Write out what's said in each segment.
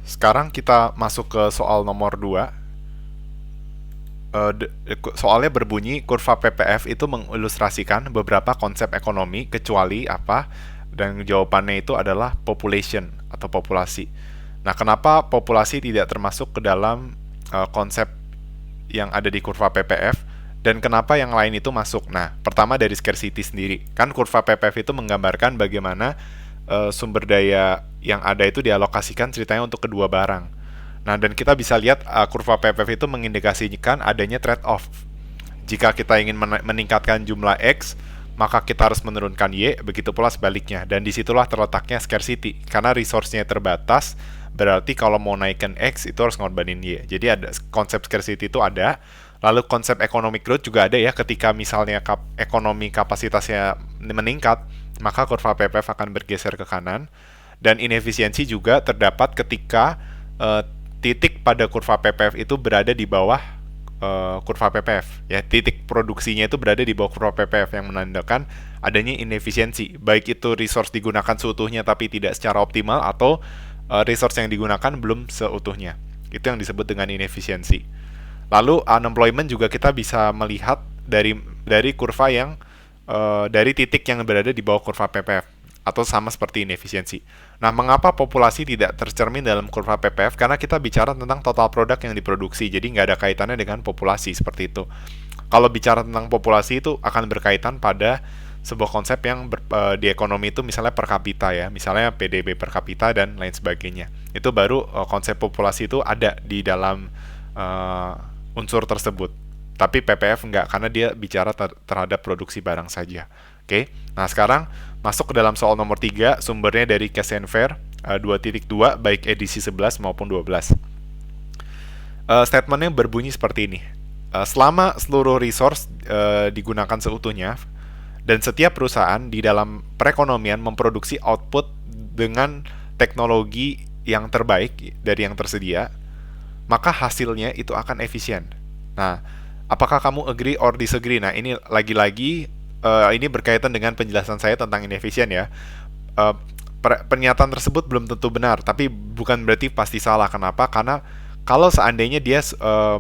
Sekarang kita masuk ke soal nomor 2. Soalnya berbunyi kurva PPF itu mengilustrasikan beberapa konsep ekonomi kecuali apa, dan jawabannya itu adalah population atau populasi. Nah, kenapa populasi tidak termasuk ke dalam konsep yang ada di kurva PPF, dan kenapa yang lain itu masuk? Nah, pertama dari scarcity sendiri. Kan kurva PPF itu menggambarkan bagaimana sumber daya yang ada itu dialokasikan ceritanya untuk kedua barang. Nah, dan kita bisa lihat kurva PPF itu mengindikasikan adanya trade-off. Jika kita ingin meningkatkan jumlah X, maka kita harus menurunkan Y, begitu pula sebaliknya. Dan disitulah terletaknya scarcity. Karena resource-nya terbatas, berarti kalau mau naikkan X, itu harus ngorbanin Y. Jadi ada konsep scarcity itu ada. Lalu konsep economic growth juga ada ya, ketika misalnya ekonomi kapasitasnya meningkat, maka kurva PPF akan bergeser ke kanan. Dan inefisiensi juga terdapat ketika titik pada kurva PPF itu berada di bawah kurva PPF. Ya, titik produksinya itu berada di bawah kurva PPF yang menandakan adanya inefisiensi. Baik itu resource digunakan seutuhnya tapi tidak secara optimal, atau resource yang digunakan belum seutuhnya. Itu yang disebut dengan inefisiensi. Lalu unemployment juga kita bisa melihat dari kurva yang dari titik yang berada di bawah kurva PPF, atau sama seperti inefisiensi. Nah, mengapa populasi tidak tercermin dalam kurva PPF? Karena kita bicara tentang total produk yang diproduksi, jadi nggak ada kaitannya dengan populasi seperti itu. Kalau bicara tentang populasi itu akan berkaitan pada sebuah konsep yang di ekonomi itu misalnya per kapita ya, misalnya PDB per kapita dan lain sebagainya. Itu baru konsep populasi itu ada di dalam unsur tersebut. Tapi PPF enggak, karena dia bicara terhadap produksi barang saja. Oke, nah sekarang masuk ke dalam soal nomor 3, sumbernya dari Cash and Fair 2.2, baik edisi 11 maupun 12. Statementnya berbunyi seperti ini. Selama seluruh resource digunakan seutuhnya, dan setiap perusahaan di dalam perekonomian memproduksi output dengan teknologi yang terbaik dari yang tersedia, maka hasilnya itu akan efisien. Nah, apakah kamu agree or disagree? Nah, ini lagi-lagi ini berkaitan dengan penjelasan saya tentang inefisien ya. Pernyataan tersebut belum tentu benar, tapi bukan berarti pasti salah. Kenapa? Karena kalau seandainya dia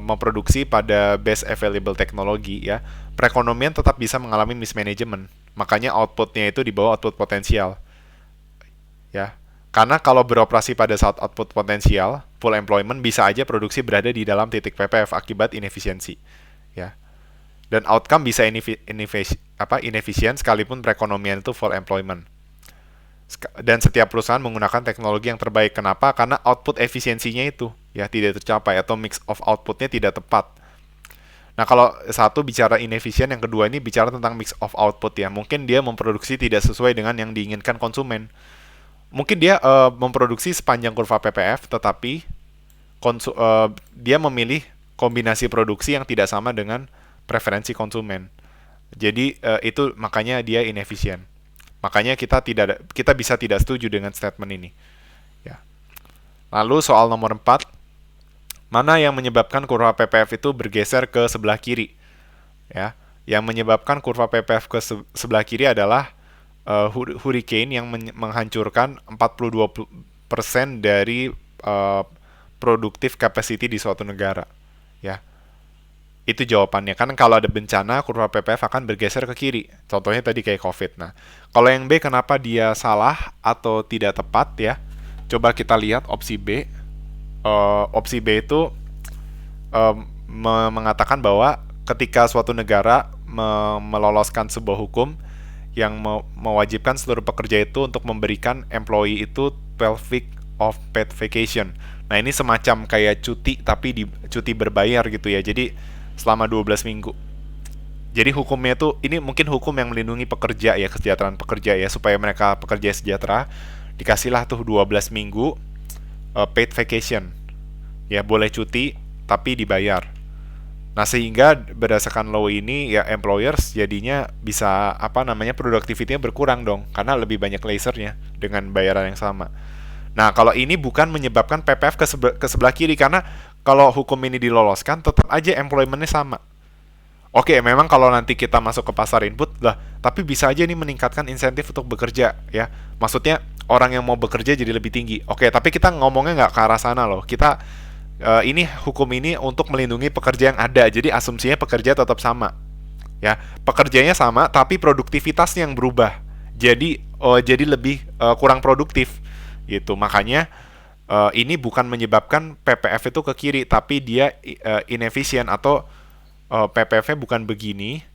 memproduksi pada best available teknologi ya, perekonomian tetap bisa mengalami mismanagement. Makanya outputnya itu di bawah output potensial. Ya. Karena kalau beroperasi pada saat output potensial, full employment, bisa aja produksi berada di dalam titik PPF akibat inefisiensi. Ya. Dan outcome bisa inefisien sekalipun perekonomian itu full employment. Dan setiap perusahaan menggunakan teknologi yang terbaik. Kenapa? Karena output efisiensinya itu ya tidak tercapai, atau mix of outputnya tidak tepat. Nah, kalau satu bicara inefisien, yang kedua ini bicara tentang mix of output ya. Mungkin dia memproduksi tidak sesuai dengan yang diinginkan konsumen. Mungkin dia memproduksi sepanjang kurva PPF, tetapi dia memilih kombinasi produksi yang tidak sama dengan preferensi konsumen. Jadi itu makanya dia inefisien. Makanya kita bisa tidak setuju dengan statement ini. Ya. Lalu soal nomor 4, mana yang menyebabkan kurva PPF itu bergeser ke sebelah kiri? Ya, yang menyebabkan kurva PPF ke sebelah kiri adalah hurricane yang menghancurkan 42% dari productive capacity di suatu negara. Ya, itu jawabannya. Kan kalau ada bencana, kurva PPF akan bergeser ke kiri. Contohnya tadi kayak COVID. Nah, kalau yang B kenapa dia salah atau tidak tepat ya? Coba kita lihat opsi B. Opsi B itu mengatakan bahwa ketika suatu negara meloloskan sebuah hukum yang mewajibkan seluruh pekerja itu untuk memberikan employee itu 12 week of paid vacation. Nah, ini semacam kayak cuti, tapi cuti berbayar gitu ya. Jadi selama 12 minggu. Jadi hukumnya itu, ini mungkin hukum yang melindungi pekerja ya, kesejahteraan pekerja ya, supaya mereka pekerja sejahtera. Dikasihlah tuh 12 minggu paid vacation. Ya, boleh cuti tapi dibayar. Nah, sehingga berdasarkan law ini ya, employers jadinya bisa productivity-nya berkurang dong, karena lebih banyak lasernya dengan bayaran yang sama. Nah, kalau ini bukan menyebabkan PPF ke sebelah kiri, karena kalau hukum ini diloloskan tetap aja employment-nya sama. Oke, memang kalau nanti kita masuk ke pasar input lah, tapi bisa aja nih meningkatkan insentif untuk bekerja ya. Maksudnya orang yang mau bekerja jadi lebih tinggi. Oke, tapi kita ngomongnya nggak ke arah sana loh. Kita ini hukum ini untuk melindungi pekerja yang ada. Jadi asumsinya pekerja tetap sama. Ya, pekerjanya sama tapi produktivitasnya yang berubah. Jadi lebih kurang produktif gitu. Makanya ini bukan menyebabkan PPF itu ke kiri, tapi dia inefisien atau PPV bukan begini,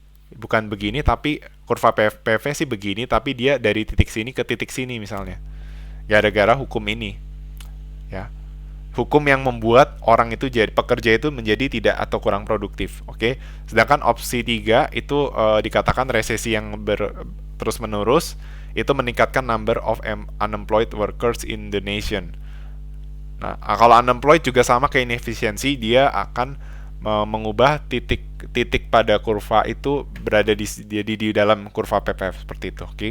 tapi kurva PPV sih begini, tapi dia dari titik sini ke titik sini misalnya. Gara-gara hukum ini, ya. Hukum yang membuat orang itu jadi pekerja itu menjadi tidak atau kurang produktif, oke? Sedangkan opsi 3 itu dikatakan resesi yang terus menerus itu meningkatkan number of unemployed workers in the nation. Nah, kalau unemployed juga sama kayak inefisiensi, dia akan mengubah titik pada kurva itu berada di dalam kurva PPF seperti itu, oke?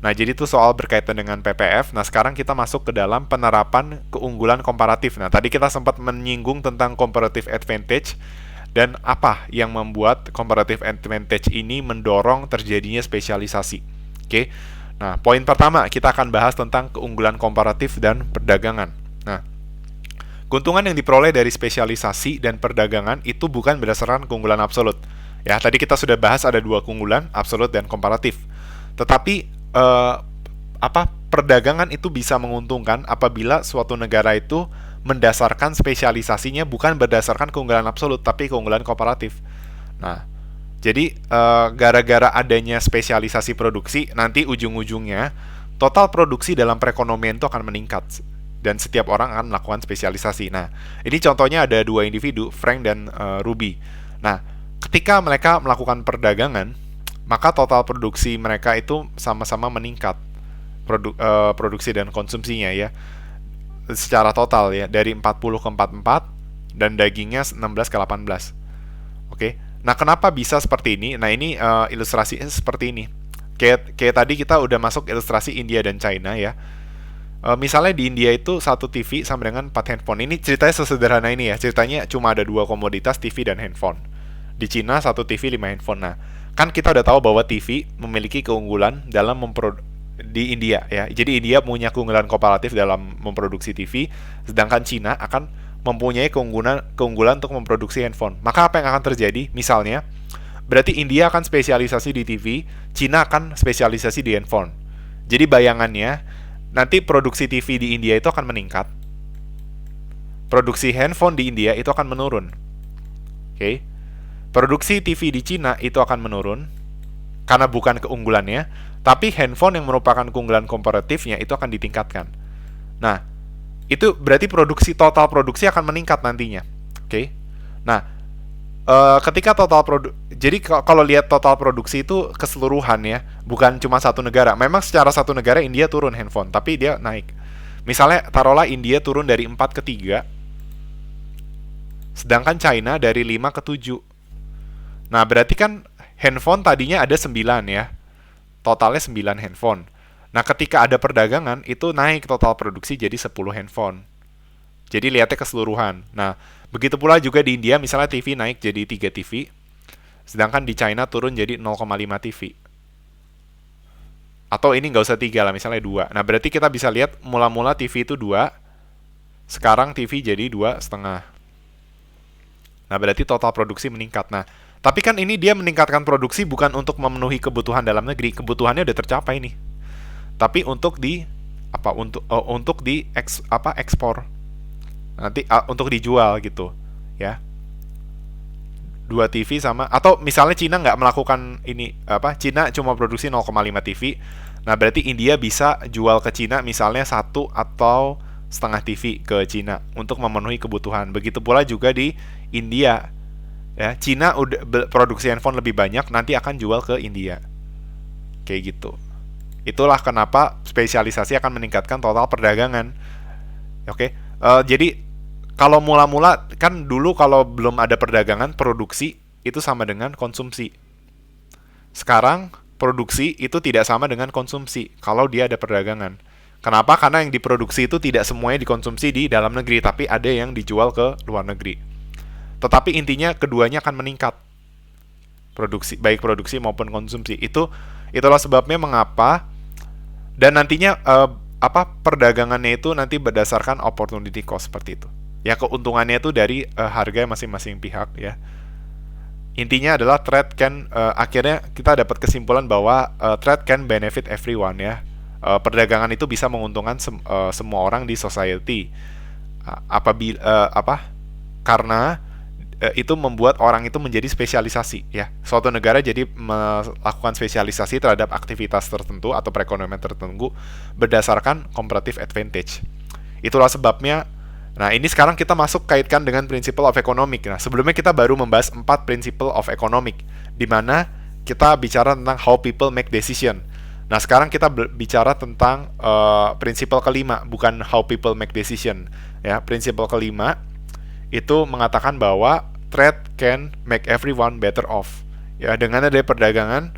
Nah, jadi itu soal berkaitan dengan PPF. Nah, sekarang kita masuk ke dalam penerapan keunggulan komparatif. Nah, tadi kita sempat menyinggung tentang comparative advantage dan apa yang membuat comparative advantage ini mendorong terjadinya spesialisasi. Oke. Nah, poin pertama kita akan bahas tentang keunggulan komparatif dan perdagangan. Nah, keuntungan yang diperoleh dari spesialisasi dan perdagangan itu bukan berdasarkan keunggulan absolut. Ya, tadi kita sudah bahas ada dua keunggulan, absolut dan komparatif. Tetapi perdagangan itu bisa menguntungkan apabila suatu negara itu mendasarkan spesialisasinya bukan berdasarkan keunggulan absolut tapi keunggulan komparatif. Nah, jadi gara-gara adanya spesialisasi produksi, nanti ujung-ujungnya total produksi dalam perekonomian itu akan meningkat dan setiap orang akan melakukan spesialisasi. Nah, ini contohnya ada dua individu, Frank dan Ruby. Nah, ketika mereka melakukan perdagangan, maka total produksi mereka itu sama-sama meningkat, produksi dan konsumsinya ya, secara total ya, dari 40 ke 44 dan dagingnya 16 ke 18. Oke. Nah, kenapa bisa seperti ini? Nah, ini ilustrasinya seperti ini. Kayak tadi kita udah masuk ilustrasi India dan China ya. Misalnya di India itu satu TV sama dengan 4 handphone. Ini ceritanya sesederhana ini ya. Ceritanya cuma ada dua komoditas, TV dan handphone. Di Cina satu TV 5 handphone. Nah, kan kita udah tahu bahwa TV memiliki keunggulan dalam di India ya. Jadi India punya keunggulan komparatif dalam memproduksi TV, sedangkan Cina akan mempunyai keunggulan untuk memproduksi handphone. Maka apa yang akan terjadi? Misalnya, berarti India akan spesialisasi di TV, Cina akan spesialisasi di handphone. Jadi bayangannya, nanti produksi TV di India itu akan meningkat. Produksi handphone di India itu akan menurun. Oke. Produksi TV di Cina itu akan menurun karena bukan keunggulannya, tapi handphone yang merupakan keunggulan komparatifnya itu akan ditingkatkan. Nah, itu berarti total produksi akan meningkat nantinya. Oke. Nah, ketika jadi kalau lihat total produksi itu keseluruhan ya, bukan cuma satu negara. Memang secara satu negara India turun handphone, tapi dia naik. Misalnya taruhlah India turun dari 4 ke 3, sedangkan China dari 5 ke 7. Nah, berarti kan handphone tadinya ada 9 ya. Totalnya 9 handphone. Nah, ketika ada perdagangan, itu naik total produksi jadi 10 handphone. Jadi lihatnya keseluruhan. Nah, begitu pula juga di India, misalnya TV naik jadi 3 TV. Sedangkan di China turun jadi 0,5 TV. Atau ini nggak usah 3 lah, misalnya 2. Nah, berarti kita bisa lihat mula-mula TV itu 2. Sekarang TV jadi 2,5. Nah, berarti total produksi meningkat. Nah, tapi kan ini dia meningkatkan produksi bukan untuk memenuhi kebutuhan dalam negeri, kebutuhannya udah tercapai nih. Tapi untuk ekspor. Nanti untuk dijual gitu, ya. 2 TV sama, atau misalnya Cina nggak melakukan ini, Cina cuma produksi 0,5 TV. Nah, berarti India bisa jual ke Cina misalnya 1 atau setengah TV ke Cina untuk memenuhi kebutuhan. Begitu pula juga di India. Ya, Cina udah produksi handphone lebih banyak, nanti akan jual ke India. Kayak gitu. Itulah kenapa spesialisasi akan meningkatkan total perdagangan. Oke. Jadi kalau mula-mula kan dulu kalau belum ada perdagangan, produksi itu sama dengan konsumsi. Sekarang produksi itu tidak sama dengan konsumsi kalau dia ada perdagangan. Kenapa? Karena yang diproduksi itu tidak semuanya dikonsumsi di dalam negeri, tapi ada yang dijual ke luar negeri. Tetapi intinya keduanya akan meningkat. baik produksi maupun konsumsi. Itulah sebabnya mengapa dan nantinya perdagangannya itu nanti berdasarkan opportunity cost seperti itu. Ya keuntungannya itu dari harga masing-masing pihak ya. Intinya adalah trade can akhirnya kita dapat kesimpulan bahwa trade can benefit everyone ya. Perdagangan itu bisa menguntungkan semua orang di society. Apabila karena itu membuat orang itu menjadi spesialisasi ya. Suatu negara jadi melakukan spesialisasi terhadap aktivitas tertentu atau perekonomian tertentu berdasarkan comparative advantage. Itulah sebabnya. Nah, ini sekarang kita masuk kaitkan dengan principle of economic. Nah, sebelumnya kita baru membahas 4 principle of economic di mana kita bicara tentang how people make decision. Nah, sekarang kita bicara tentang principle kelima, bukan how people make decision. Ya, principle kelima itu mengatakan bahwa trade can make everyone better off. Ya, dengan ada perdagangan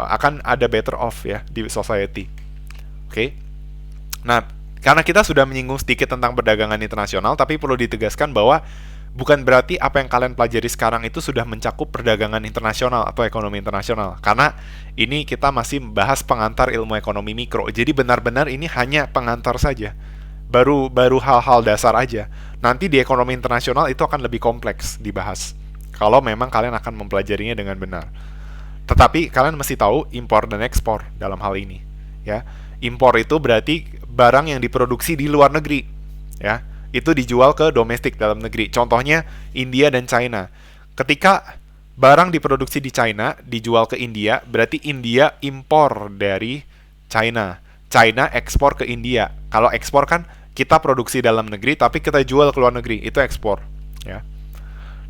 akan ada better off ya di society. Oke. Nah, karena kita sudah menyinggung sedikit tentang perdagangan internasional, tapi perlu ditegaskan bahwa bukan berarti apa yang kalian pelajari sekarang itu sudah mencakup perdagangan internasional atau ekonomi internasional. Karena ini kita masih membahas pengantar ilmu ekonomi mikro. Jadi benar-benar ini hanya pengantar saja. Baru hal-hal dasar aja. Nanti di ekonomi internasional itu akan lebih kompleks dibahas. Kalau memang kalian akan mempelajarinya dengan benar. Tetapi kalian mesti tahu impor dan ekspor dalam hal ini, ya. Impor itu berarti barang yang diproduksi di luar negeri, ya. Itu dijual ke domestik dalam negeri. Contohnya India dan China. Ketika barang diproduksi di China dijual ke India, berarti India impor dari China. China ekspor ke India. Kalau ekspor kan kita produksi dalam negeri tapi kita jual ke luar negeri, itu ekspor, ya.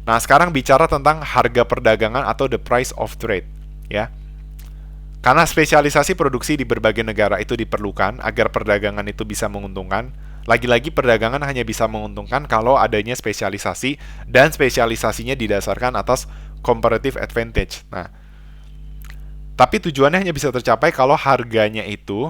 Nah, sekarang bicara tentang harga perdagangan atau the price of trade, ya. Karena spesialisasi produksi di berbagai negara itu diperlukan agar perdagangan itu bisa menguntungkan. Lagi-lagi perdagangan hanya bisa menguntungkan kalau adanya spesialisasi dan spesialisasinya didasarkan atas comparative advantage. Nah, tapi tujuannya hanya bisa tercapai kalau harganya itu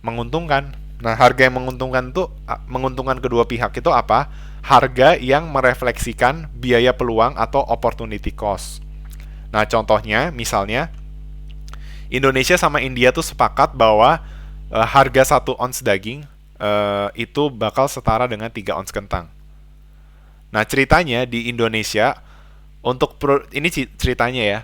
menguntungkan. Nah, harga yang menguntungkan itu menguntungkan kedua pihak itu apa? Harga yang merefleksikan biaya peluang atau opportunity cost. Nah, contohnya misalnya Indonesia sama India tuh sepakat bahwa harga 1 ons daging itu bakal setara dengan 3 ons kentang. Nah, ceritanya di Indonesia ini ceritanya ya.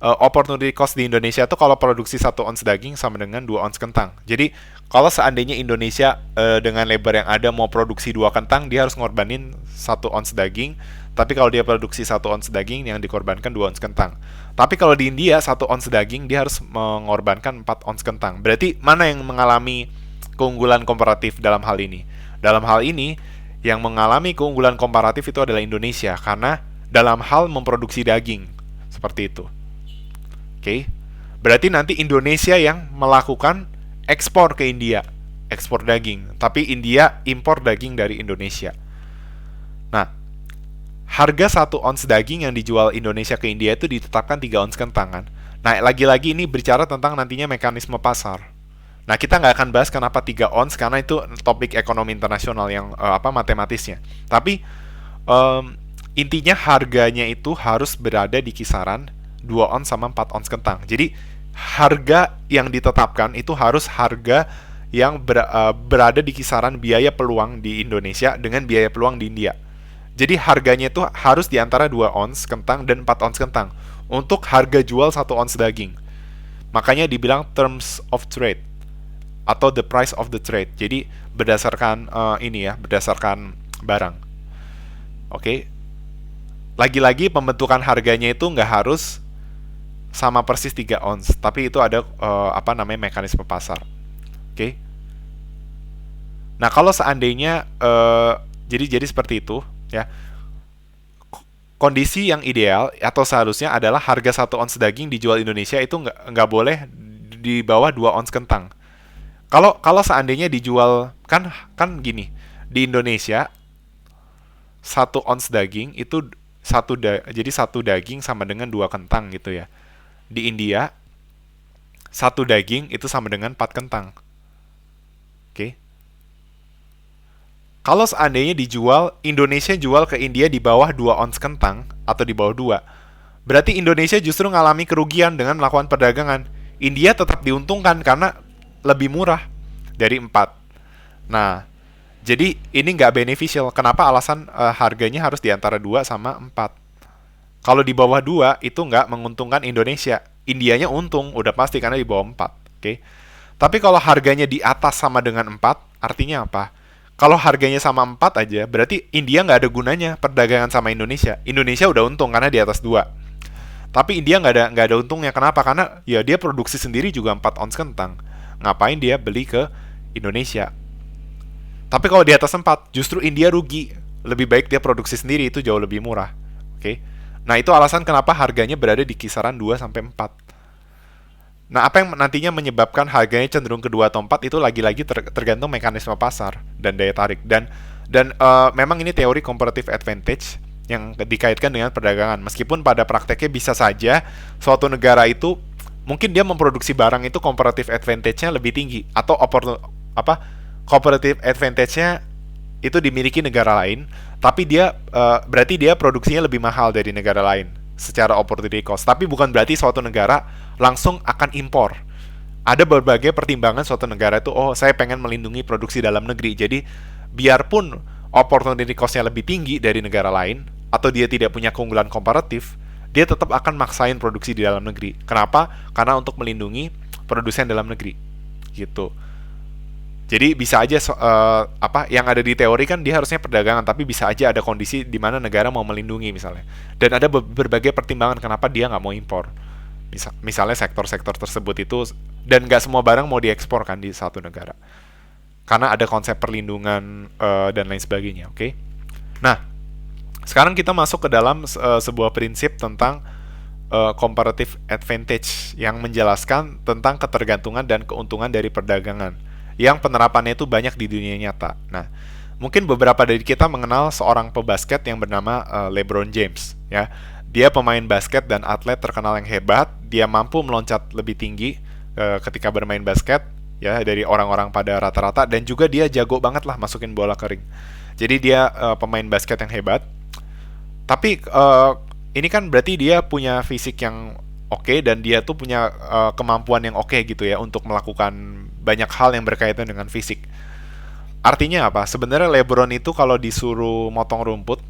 Opportunity cost di Indonesia tuh kalau produksi 1 ons daging sama dengan 2 ons kentang. Jadi, kalau seandainya Indonesia dengan lebar yang ada mau produksi 2 kentang, dia harus ngorbanin 1 ons daging. Tapi kalau dia produksi 1 ons daging, yang dikorbankan 2 ons kentang. Tapi kalau di India 1 ons daging dia harus mengorbankan 4 ons kentang. Berarti mana yang mengalami keunggulan komparatif dalam hal ini? Dalam hal ini yang mengalami keunggulan komparatif itu adalah Indonesia karena dalam hal memproduksi daging. Seperti itu. Oke. Berarti nanti Indonesia yang melakukan ekspor ke India, ekspor daging, tapi India impor daging dari Indonesia. Nah, harga 1 ons daging yang dijual Indonesia ke India itu ditetapkan 3 ons kentang kan. Nah, lagi-lagi ini bicara tentang nantinya mekanisme pasar. Nah, kita nggak akan bahas kenapa 3 ons, karena itu topik ekonomi internasional yang matematisnya. Tapi, intinya harganya itu harus berada di kisaran 2 ons sama 4 ons kentang. Jadi, harga yang ditetapkan itu harus harga yang berada di kisaran biaya peluang di Indonesia dengan biaya peluang di India. Jadi harganya itu harus di antara 2 ons kentang dan 4 ons kentang untuk harga jual 1 ons daging. Makanya dibilang terms of trade atau the price of the trade. Jadi berdasarkan berdasarkan barang. Oke. Lagi-lagi pembentukan harganya itu nggak harus sama persis 3 ons, tapi itu ada mekanisme pasar. Oke. Nah, kalau seandainya jadi seperti itu, ya. Kondisi yang ideal atau seharusnya adalah harga 1 ons daging dijual Indonesia itu nggak boleh di bawah 2 ons kentang. Kalau seandainya dijual kan gini, di Indonesia 1 ons daging itu jadi 1 daging sama dengan 2 kentang gitu ya. Di India 1 daging itu sama dengan 4 kentang. Oke. Kalau seandainya Indonesia jual ke India di bawah 2 ons kentang atau di bawah 2, Berarti Indonesia justru ngalami kerugian dengan melakukan perdagangan. India tetap diuntungkan karena lebih murah dari 4. Nah, jadi ini nggak beneficial. Kenapa alasan harganya harus di antara 2 sama 4? Kalau di bawah 2 itu nggak menguntungkan Indonesia. Indianya untung, udah pasti karena di bawah 4. Oke. Tapi kalau harganya di atas sama dengan 4, artinya apa? Kalau harganya sama 4 aja, berarti India nggak ada gunanya perdagangan sama Indonesia. Indonesia udah untung karena di atas 2. Tapi India nggak ada untungnya. Kenapa? Karena ya dia produksi sendiri juga 4 ons kentang. Ngapain dia beli ke Indonesia? Tapi kalau di atas 4, justru India rugi. Lebih baik dia produksi sendiri, itu jauh lebih murah. Oke. Nah, itu alasan kenapa harganya berada di kisaran 2 sampai 4. Nah, apa yang nantinya menyebabkan harganya cenderung ke 2 atau 4 itu lagi-lagi tergantung mekanisme pasar dan daya tarik. Dan memang ini teori comparative advantage yang dikaitkan dengan perdagangan. Meskipun pada prakteknya bisa saja suatu negara itu mungkin dia memproduksi barang itu comparative advantage-nya lebih tinggi atau comparative advantage-nya itu dimiliki negara lain, tapi dia berarti dia produksinya lebih mahal dari negara lain secara opportunity cost. Tapi bukan berarti suatu negara langsung akan impor. Ada berbagai pertimbangan suatu negara itu, oh saya pengen melindungi produksi dalam negeri. Jadi biarpun opportunity cost-nya lebih tinggi dari negara lain, atau dia tidak punya keunggulan komparatif, dia tetap akan maksain produksi di dalam negeri. Kenapa? Karena untuk melindungi produsen dalam negeri. Gitu. Jadi bisa aja yang ada di teori kan dia harusnya perdagangan, tapi bisa aja ada kondisi di mana negara mau melindungi misalnya. Dan ada berbagai pertimbangan kenapa dia nggak mau impor. Misalnya sektor-sektor tersebut itu, dan nggak semua barang mau diekspor kan di satu negara. Karena ada konsep perlindungan dan lain sebagainya, oke? Nah, sekarang kita masuk ke dalam sebuah prinsip tentang comparative advantage yang menjelaskan tentang ketergantungan dan keuntungan dari perdagangan yang penerapannya itu banyak di dunia nyata. Nah, mungkin beberapa dari kita mengenal seorang pebasket yang bernama LeBron James, ya. Dia pemain basket dan atlet terkenal yang hebat. Dia mampu meloncat lebih tinggi ketika bermain basket, ya, dari orang-orang pada rata-rata, dan juga dia jago banget lah masukin bola ke ring. Jadi dia pemain basket yang hebat. Tapi ini kan berarti dia punya fisik yang oke, dan dia tuh punya kemampuan yang oke gitu ya untuk melakukan banyak hal yang berkaitan dengan fisik. Artinya apa? Sebenarnya LeBron itu kalau disuruh motong rumput,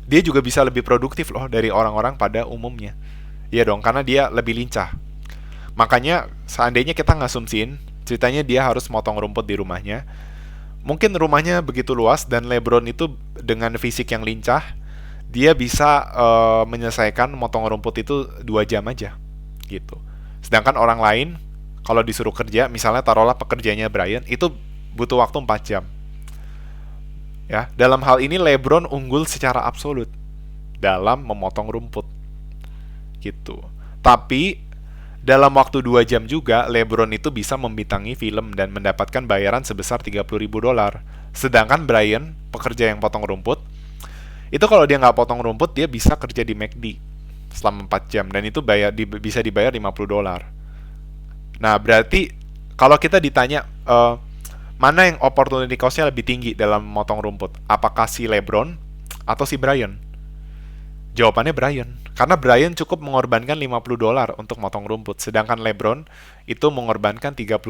dia juga bisa lebih produktif loh dari orang-orang pada umumnya. Iya dong, karena dia lebih lincah. Makanya seandainya kita ngasumsiin ceritanya dia harus motong rumput di rumahnya, mungkin rumahnya begitu luas dan LeBron itu dengan fisik yang lincah, dia bisa menyelesaikan motong rumput itu 2 jam aja gitu. Sedangkan orang lain kalau disuruh kerja, misalnya taruhlah pekerjanya Brian, itu butuh waktu 4 jam. Ya, dalam hal ini LeBron unggul secara absolut dalam memotong rumput. Gitu. Tapi dalam waktu 2 jam juga LeBron itu bisa membintangi film dan mendapatkan bayaran sebesar $30.000. Sedangkan Brian, pekerja yang potong rumput, itu kalau dia nggak potong rumput, dia bisa kerja di McD selama 4 jam dan itu bisa dibayar $50. Nah, berarti kalau kita ditanya mana yang opportunity cost-nya lebih tinggi dalam memotong rumput, apakah si LeBron atau si Brian? Jawabannya Brian. Karena Brian cukup mengorbankan $50 untuk motong rumput, sedangkan LeBron itu mengorbankan $30.000.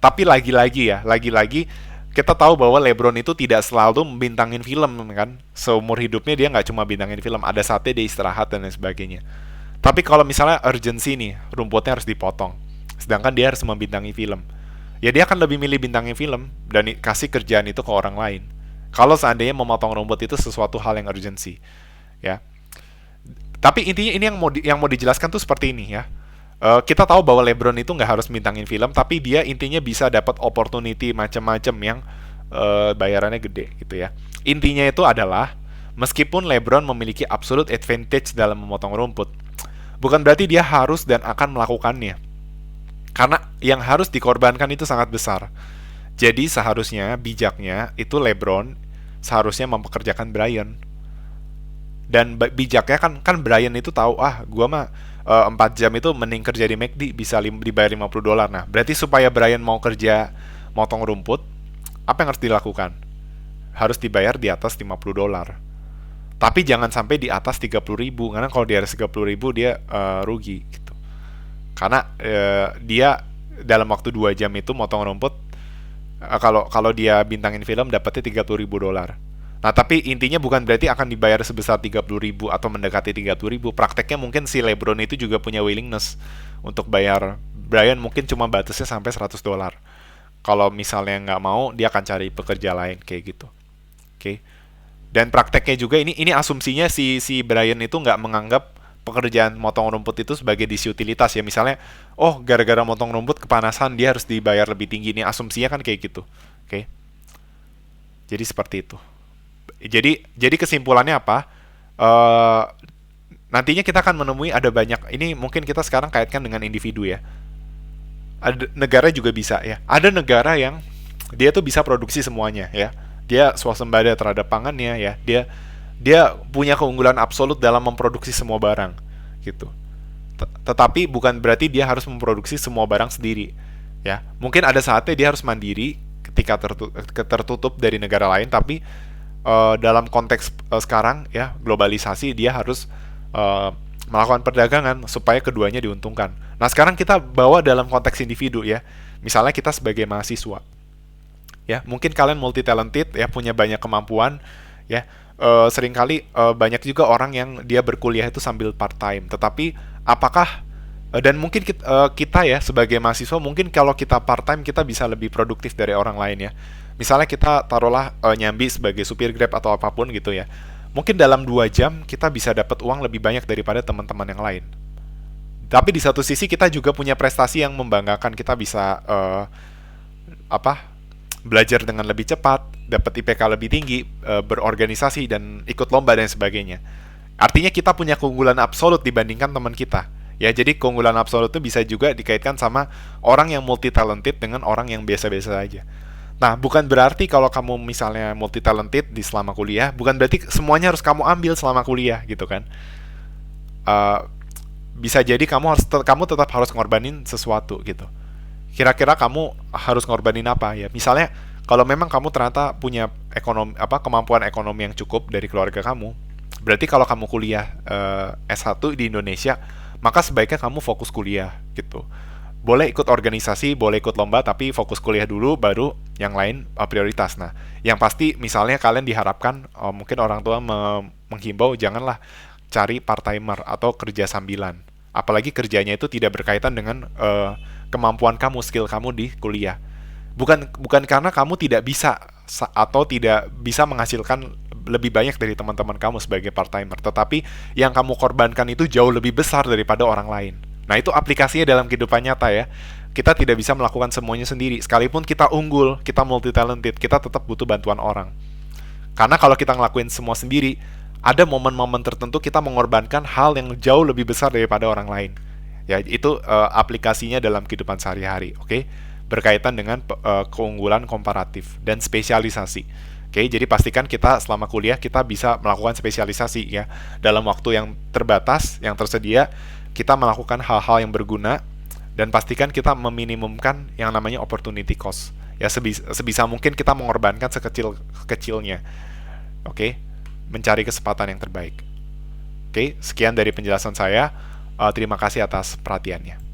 Tapi lagi-lagi kita tahu bahwa LeBron itu tidak selalu membintangin film kan. Seumur hidupnya dia nggak cuma bintangin film, ada saatnya dia istirahat dan lain sebagainya. Tapi kalau misalnya urgency nih, rumputnya harus dipotong, sedangkan dia harus membintangi film, ya dia akan lebih milih bintangin film dan kasih kerjaan itu ke orang lain. Kalau seandainya memotong rumput itu sesuatu hal yang urgency, ya. Tapi intinya ini yang mau dijelaskan tuh seperti ini ya. Kita tahu bahwa LeBron itu nggak harus bintangin film, tapi dia intinya bisa dapat opportunity macam-macam yang bayarannya gede gitu ya. Intinya itu adalah meskipun LeBron memiliki absolute advantage dalam memotong rumput, bukan berarti dia harus dan akan melakukannya. Karena yang harus dikorbankan itu sangat besar. Jadi seharusnya bijaknya itu LeBron seharusnya mempekerjakan Brian. Dan bijaknya kan Brian itu tahu, gua mah 4 jam itu mending kerja di McD bisa dibayar $50. Nah, berarti supaya Brian mau kerja motong rumput, apa yang harus dilakukan? Harus dibayar di atas $50. Tapi jangan sampai di atas 30.000, karena kalau di atas 30.000 dia rugi gitu. Karena dia dalam waktu 2 jam itu motong rumput, kalau kalau dia bintangin film dapatnya $30.000. Nah, tapi intinya bukan berarti akan dibayar sebesar 30.000 atau mendekati 30.000. Prakteknya mungkin si LeBron itu juga punya willingness untuk bayar Brian, mungkin cuma batasnya sampai $100. Kalau misalnya nggak mau, dia akan cari pekerja lain kayak gitu. Oke. Dan prakteknya juga, ini asumsinya si Brian itu nggak menganggap pekerjaan motong rumput itu sebagai disutilitas ya. Misalnya, oh gara-gara motong rumput kepanasan dia harus dibayar lebih tinggi. Ini asumsinya kan kayak gitu. Oke. Jadi seperti itu. Jadi kesimpulannya apa? Eh, Nantinya kita akan menemui ada banyak. Ini mungkin kita sekarang kaitkan dengan individu ya. Ada negara juga bisa ya. Ada negara yang dia tuh bisa produksi semuanya ya. Dia swasembada terhadap pangannya ya. Dia punya keunggulan absolut dalam memproduksi semua barang gitu. Tetapi bukan berarti dia harus memproduksi semua barang sendiri ya. Mungkin ada saatnya dia harus mandiri ketika tertutup dari negara lain, tapi dalam konteks sekarang ya globalisasi, dia harus uh, melakukan perdagangan supaya keduanya diuntungkan. Nah, sekarang kita bawa dalam konteks individu ya. Misalnya kita sebagai mahasiswa ya, mungkin kalian multi talented ya, punya banyak kemampuan ya. Seringkali banyak juga orang yang dia berkuliah itu sambil part time, tetapi apakah dan mungkin kita ya sebagai mahasiswa, mungkin kalau kita part time kita bisa lebih produktif dari orang lain ya. Misalnya kita taruhlah nyambi sebagai supir Grab atau apapun gitu ya. Mungkin dalam 2 jam kita bisa dapat uang lebih banyak daripada teman-teman yang lain. Tapi di satu sisi kita juga punya prestasi yang membanggakan. Kita bisa apa? Belajar dengan lebih cepat, dapat IPK lebih tinggi, berorganisasi dan ikut lomba dan sebagainya. Artinya kita punya keunggulan absolut dibandingkan teman kita. Ya, jadi keunggulan absolut itu bisa juga dikaitkan sama orang yang multi talented dengan orang yang biasa-biasa aja. Nah, bukan berarti kalau kamu misalnya multi talented di selama kuliah, bukan berarti semuanya harus kamu ambil selama kuliah gitu kan. Eh, Bisa jadi kamu tetap harus ngorbanin sesuatu gitu. Kira-kira kamu harus ngorbanin apa ya? Misalnya kalau memang kamu ternyata punya kemampuan ekonomi yang cukup dari keluarga kamu, berarti kalau kamu kuliah S1 di Indonesia, maka sebaiknya kamu fokus kuliah gitu. Boleh ikut organisasi, boleh ikut lomba, tapi fokus kuliah dulu, baru yang lain prioritas. Nah, yang pasti misalnya kalian diharapkan, mungkin orang tua menghimbau janganlah cari part timer atau kerja sambilan. Apalagi kerjanya itu tidak berkaitan dengan kemampuan kamu, skill kamu di kuliah. Bukan karena kamu tidak bisa atau tidak bisa menghasilkan lebih banyak dari teman-teman kamu sebagai part timer, tetapi yang kamu korbankan itu jauh lebih besar daripada orang lain. Nah, itu aplikasinya dalam kehidupan nyata ya. Kita tidak bisa melakukan semuanya sendiri. Sekalipun kita unggul, kita multi talented, kita tetap butuh bantuan orang. Karena kalau kita ngelakuin semua sendiri, ada momen-momen tertentu kita mengorbankan hal yang jauh lebih besar daripada orang lain. Ya, itu aplikasinya dalam kehidupan sehari-hari, oke? Berkaitan dengan keunggulan komparatif dan spesialisasi. Oke, jadi pastikan kita selama kuliah kita bisa melakukan spesialisasi ya. Dalam waktu yang terbatas, yang tersedia, kita melakukan hal-hal yang berguna dan pastikan kita meminimumkan yang namanya opportunity cost. Ya, sebisa mungkin kita mengorbankan sekecil-kecilnya. Oke, mencari kesempatan yang terbaik. Oke, sekian dari penjelasan saya. Terima kasih atas perhatiannya.